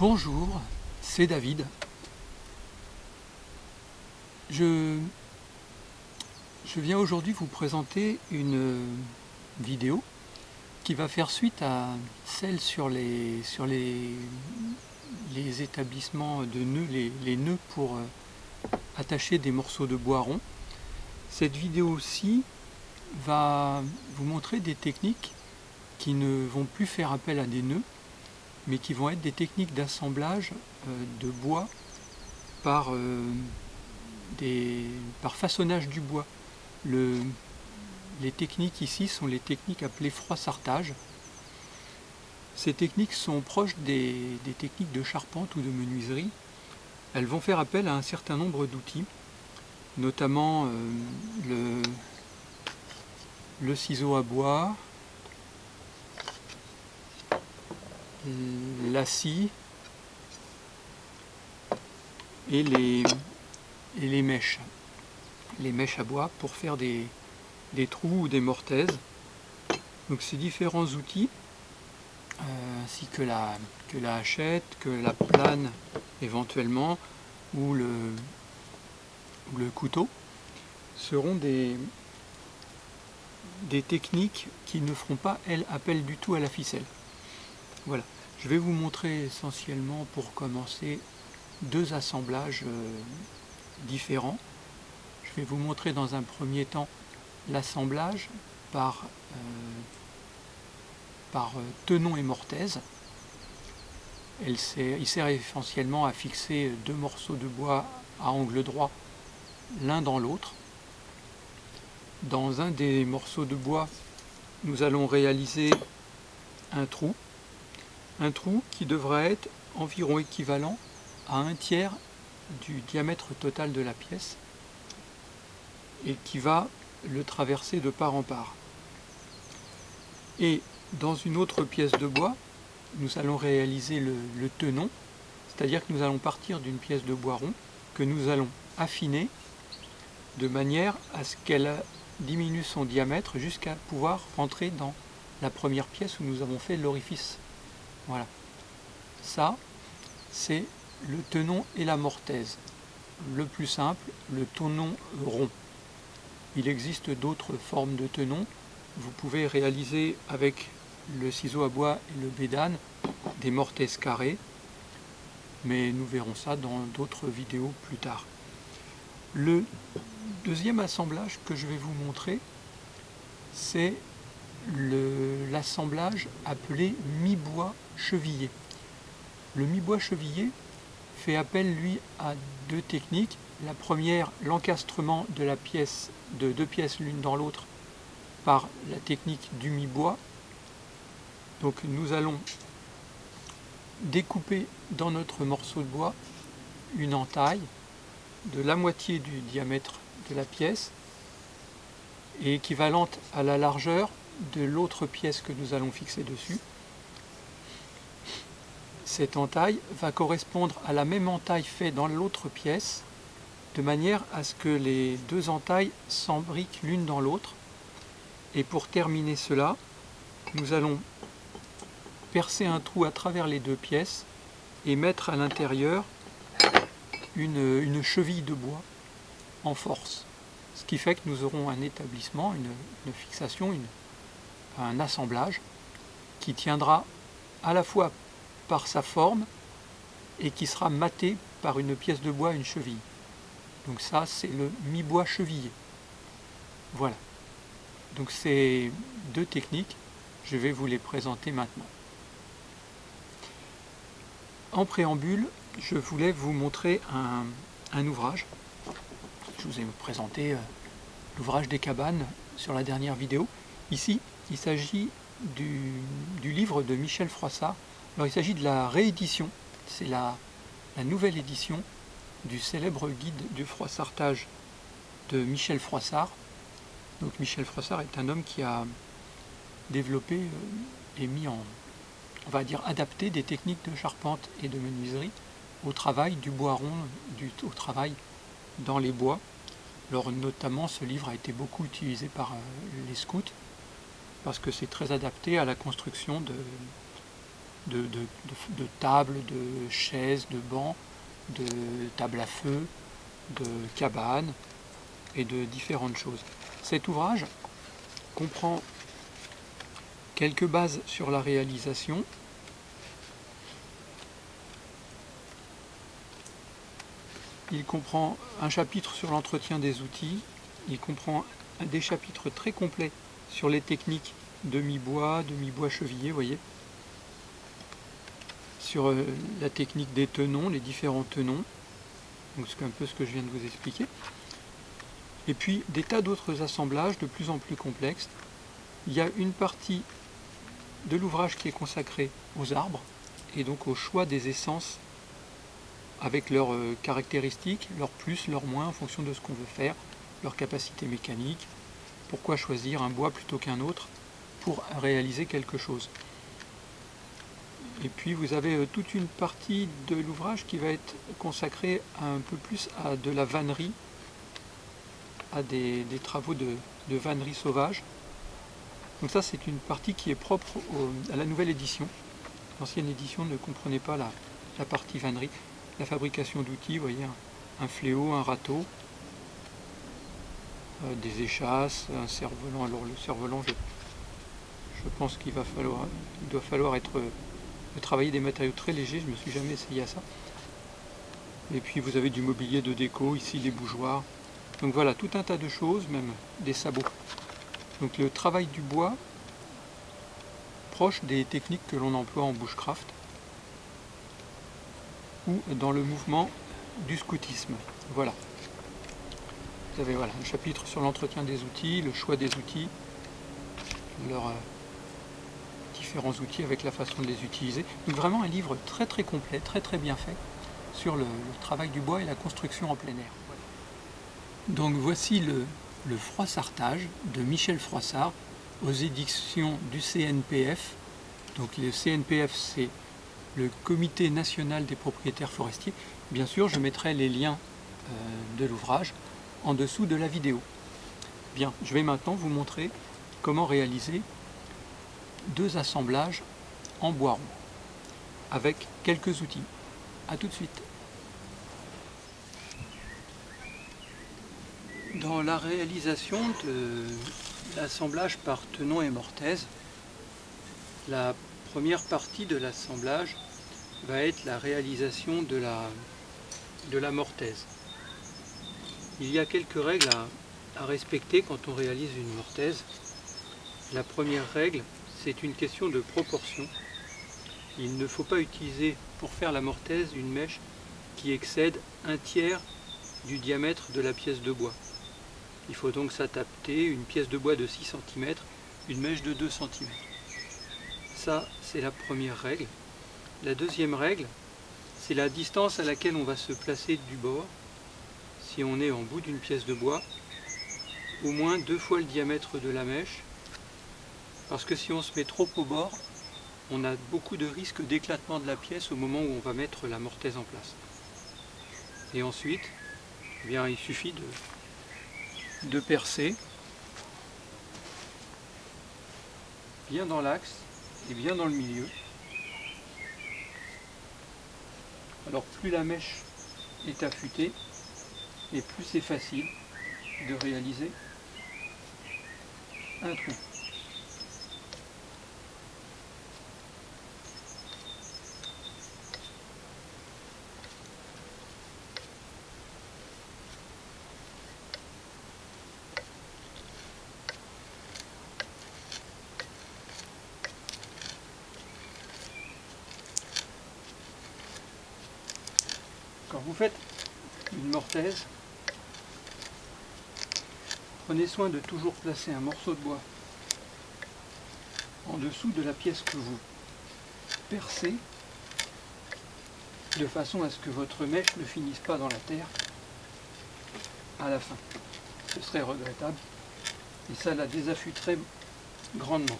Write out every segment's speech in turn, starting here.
Bonjour, c'est David. Je viens aujourd'hui vous présenter une vidéo qui va faire suite à celle sur les établissements de nœuds, les nœuds pour attacher des morceaux de bois rond. Cette vidéo-ci va vous montrer des techniques qui ne vont plus faire appel à des nœuds, mais qui vont être des techniques d'assemblage de bois par façonnage du bois. Les techniques ici sont les techniques appelées froissartage. Ces techniques sont proches des techniques de charpente ou de menuiserie. Elles vont faire appel à un certain nombre d'outils, notamment le ciseau à bois, la scie et les mèches à bois pour faire des trous ou des mortaises. Donc ces différents outils, ainsi que la hachette, que la plane éventuellement, ou le couteau, seront des techniques qui ne feront pas, elles, appel du tout à la ficelle. Voilà, je vais vous montrer essentiellement, pour commencer, deux assemblages différents. Je vais vous montrer dans un premier temps l'assemblage par tenon et mortaise. Il sert essentiellement à fixer deux morceaux de bois à angle droit l'un dans l'autre. Dans un des morceaux de bois, nous allons réaliser un trou qui devrait être environ équivalent à 1/3 du diamètre total de la pièce et qui va le traverser de part en part. Et dans une autre pièce de bois, nous allons réaliser le tenon, c'est-à-dire que nous allons partir d'une pièce de bois rond que nous allons affiner de manière à ce qu'elle diminue son diamètre jusqu'à pouvoir rentrer dans la première pièce où nous avons fait l'orifice. Voilà. Ça, c'est le tenon et la mortaise. Le plus simple, le tenon rond. Il existe d'autres formes de tenon. Vous pouvez réaliser avec le ciseau à bois et le bédane des mortaises carrées, mais nous verrons ça dans d'autres vidéos plus tard. Le deuxième assemblage que je vais vous montrer, c'est l'assemblage appelé mi-bois chevillé. Le mi-bois chevillé fait appel, lui, à deux techniques. La première, l'encastrement de deux pièces l'une dans l'autre par la technique du mi-bois. Donc nous allons découper dans notre morceau de bois une entaille de la moitié du diamètre de la pièce et équivalente à la largeur de l'autre pièce que nous allons fixer dessus. Cette entaille va correspondre à la même entaille faite dans l'autre pièce, de manière à ce que les deux entailles s'embriquent l'une dans l'autre. Et pour terminer cela, nous allons percer un trou à travers les deux pièces et mettre à l'intérieur une cheville de bois en force. Ce qui fait que nous aurons un établissement, une fixation, un assemblage qui tiendra à la fois par sa forme et qui sera maté par une pièce de bois, une cheville. Donc ça, c'est le mi-bois chevillé. Voilà. Donc ces deux techniques, je vais vous les présenter maintenant. En préambule, je voulais vous montrer un ouvrage. Je vous ai présenté l'ouvrage des cabanes sur la dernière vidéo. Ici, il s'agit du livre de Michel Froissart. Alors il s'agit de la réédition, c'est la nouvelle édition du célèbre guide du froissartage de Michel Froissart. Donc Michel Froissart est un homme qui a développé et mis en, on va dire, adapté des techniques de charpente et de menuiserie au travail du bois rond, au travail dans les bois. Alors notamment, ce livre a été beaucoup utilisé par les scouts parce que c'est très adapté à la construction de tables, de chaises, de bancs, de tables à feu, de cabanes et de différentes choses. Cet ouvrage comprend quelques bases sur la réalisation, il comprend un chapitre sur l'entretien des outils, il comprend des chapitres très complets sur les techniques demi-bois, demi-bois chevillé, vous voyez, sur la technique des tenons, les différents tenons, donc c'est un peu ce que je viens de vous expliquer, et puis des tas d'autres assemblages de plus en plus complexes. Il y a une partie de l'ouvrage qui est consacrée aux arbres, et donc au choix des essences avec leurs caractéristiques, leurs plus, leurs moins, en fonction de ce qu'on veut faire, leur capacité mécanique, pourquoi choisir un bois plutôt qu'un autre pour réaliser quelque chose. Et puis vous avez toute une partie de l'ouvrage qui va être consacrée un peu plus à de la vannerie, à des travaux de vannerie sauvage. Donc ça c'est une partie qui est propre à la nouvelle édition. L'ancienne édition ne comprenait pas la partie vannerie. La fabrication d'outils, vous voyez, un fléau, un râteau, des échasses, un cerf-volant. Alors le cerf-volant, je pense qu'il doit falloir travailler des matériaux très légers, je ne me suis jamais essayé à ça. Et puis vous avez du mobilier de déco, ici des bougeoirs. Donc voilà, tout un tas de choses, même des sabots. Donc le travail du bois, proche des techniques que l'on emploie en bushcraft, ou dans le mouvement du scoutisme. Voilà. Vous avez un chapitre sur l'entretien des outils, le choix des outils, leurs différents outils avec la façon de les utiliser. Donc vraiment un livre très très complet, très très bien fait sur le travail du bois et la construction en plein air. Donc voici le Froissartage de Michel Froissart aux éditions du CNPF. Donc le CNPF, c'est le Comité national des propriétaires forestiers. Bien sûr, je mettrai les liens de l'ouvrage en dessous de la vidéo. Bien, je vais maintenant vous montrer comment réaliser deux assemblages en bois rond avec quelques outils. A tout de suite. Dans la réalisation de l'assemblage par tenon et mortaise, la première partie de l'assemblage va être la réalisation de la mortaise. Il y a quelques règles à respecter quand on réalise une mortaise. La première règle, c'est une question de proportion. Il ne faut pas utiliser pour faire la mortaise une mèche qui excède 1/3 du diamètre de la pièce de bois. Il faut donc s'adapter une pièce de bois de 6 cm, une mèche de 2 cm. Ça, c'est la première règle. La deuxième règle, c'est la distance à laquelle on va se placer du bord. Si on est en bout d'une pièce de bois, au moins 2 fois le diamètre de la mèche, parce que si on se met trop au bord, on a beaucoup de risques d'éclatement de la pièce au moment où on va mettre la mortaise en place. Et ensuite, eh bien, il suffit de percer bien dans l'axe et bien dans le milieu. Alors plus la mèche est affûtée et plus c'est facile de réaliser un trou. Quand vous faites une mortaise, prenez soin de toujours placer un morceau de bois en dessous de la pièce que vous percez, de façon à ce que votre mèche ne finisse pas dans la terre à la fin. Ce serait regrettable et ça la désaffûterait grandement.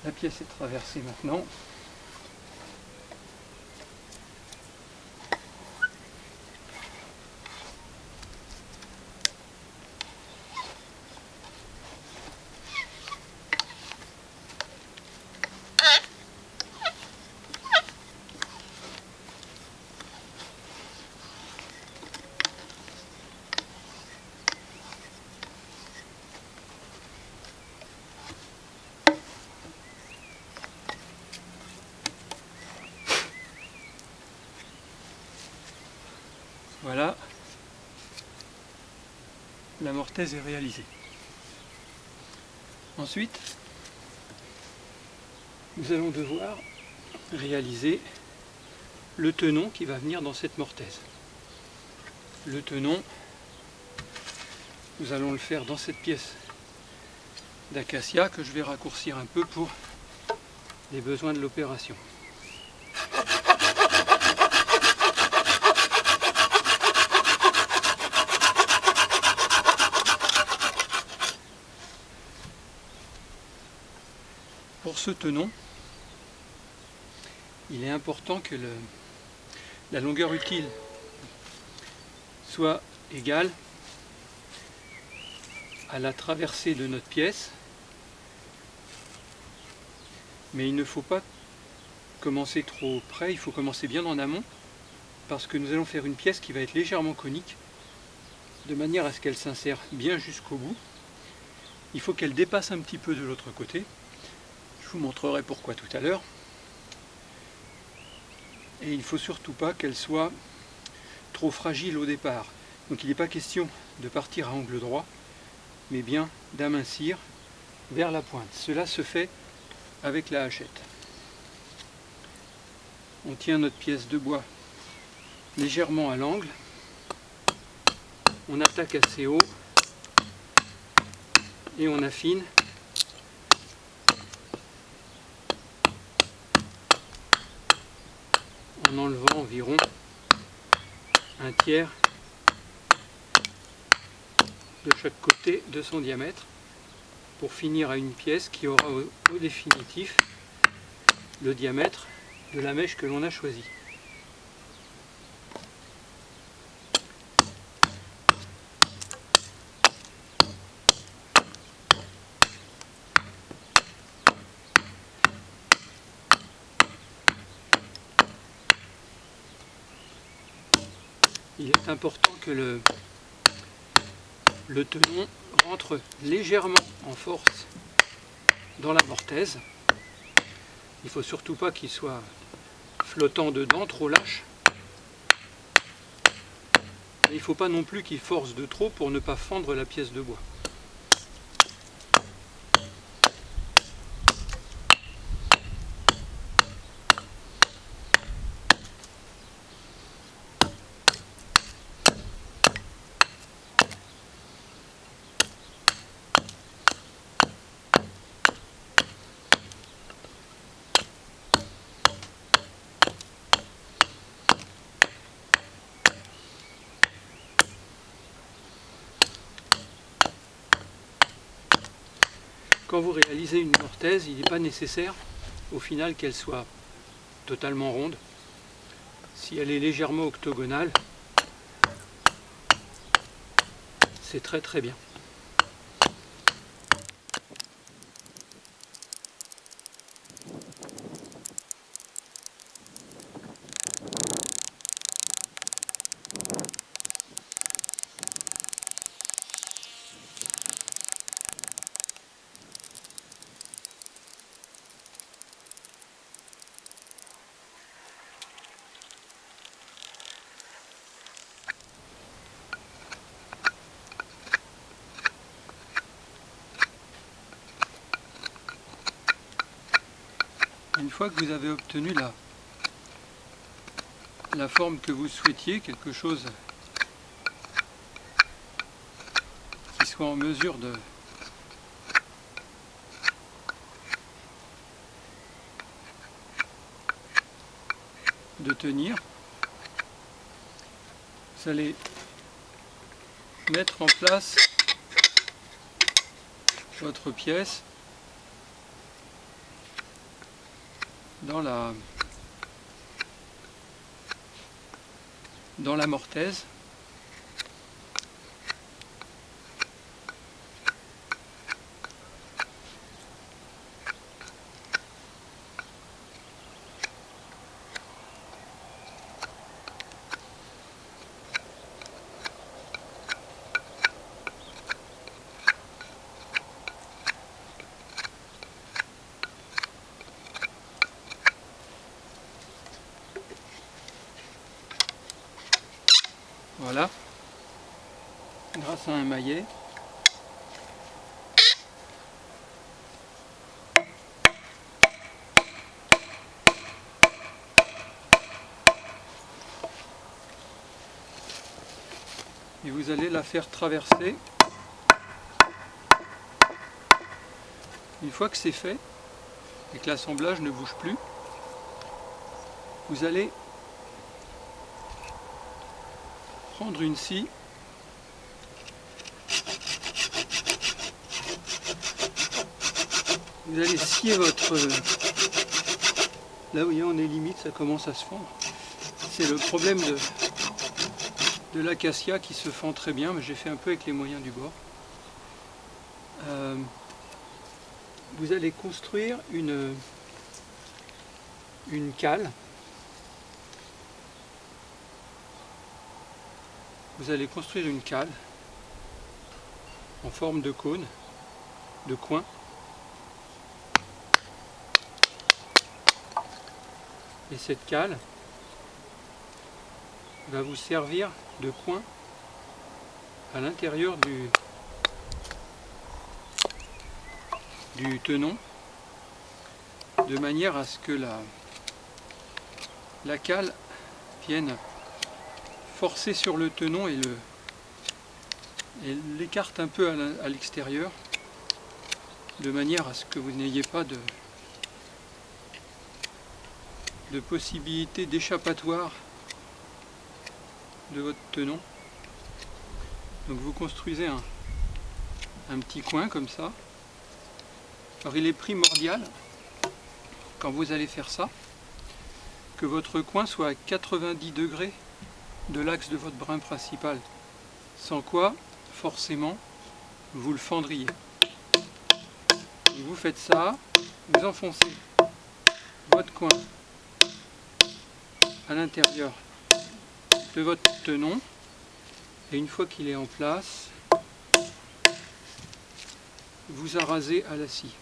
La pièce est traversée maintenant. Voilà, la mortaise est réalisée. Ensuite, nous allons devoir réaliser le tenon qui va venir dans cette mortaise. Le tenon, nous allons le faire dans cette pièce d'acacia que je vais raccourcir un peu pour les besoins de l'opération. Pour ce tenon, il est important que la longueur utile soit égale à la traversée de notre pièce, mais il ne faut pas commencer trop près, il faut commencer bien en amont, parce que nous allons faire une pièce qui va être légèrement conique, de manière à ce qu'elle s'insère bien jusqu'au bout. Il faut qu'elle dépasse un petit peu de l'autre côté. Je vous montrerai pourquoi tout à l'heure. Et il ne faut surtout pas qu'elle soit trop fragile au départ. Donc il n'est pas question de partir à angle droit, mais bien d'amincir vers la pointe. Cela se fait avec la hachette. On tient notre pièce de bois légèrement à l'angle. On attaque assez haut et on affine. En enlevant environ un tiers de chaque côté de son diamètre pour finir à une pièce qui aura au définitif le diamètre de la mèche que l'on a choisie. Il est important que le tenon rentre légèrement en force dans la mortaise. Il ne faut surtout pas qu'il soit flottant dedans, trop lâche. Il ne faut pas non plus qu'il force de trop pour ne pas fendre la pièce de bois. Quand vous réalisez une mortaise, il n'est pas nécessaire au final qu'elle soit totalement ronde. Si elle est légèrement octogonale, c'est très très bien. Une fois que vous avez obtenu la forme que vous souhaitiez, quelque chose qui soit en mesure de tenir, vous allez mettre en place votre pièce dans la mortaise. Voilà, grâce à un maillet. Et vous allez la faire traverser. Une fois que c'est fait et que l'assemblage ne bouge plus, vous allez prendre une scie vous allez scier votre... Là, vous voyez, on est limite, ça commence à se fendre. C'est le problème de l'acacia qui se fend très bien, mais j'ai fait un peu avec les moyens du bord. Vous allez construire une cale. Vous allez construire une cale en forme de cône, de coin. Et cette cale va vous servir de coin à l'intérieur du tenon, de manière à ce que la cale vienne forcer sur le tenon et l'écarte un peu à l'extérieur, de manière à ce que vous n'ayez pas de possibilité d'échappatoire de votre tenon. Donc vous construisez un petit coin comme ça. Alors il est primordial, quand vous allez faire ça, que votre coin soit à 90 degrés de l'axe de votre brin principal, sans quoi forcément vous le fendriez. Et vous faites ça, vous enfoncez votre coin à l'intérieur de votre tenon, et une fois qu'il est en place, vous arasez à la scie.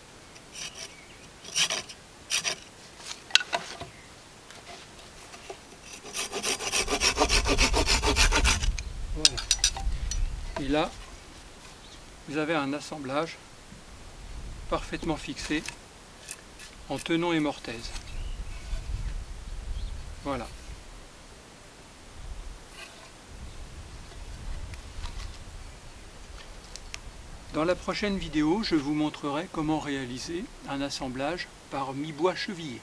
Voilà. Et là, vous avez un assemblage parfaitement fixé en tenon et mortaise. Voilà. Dans la prochaine vidéo, je vous montrerai comment réaliser un assemblage par mi-bois chevillé.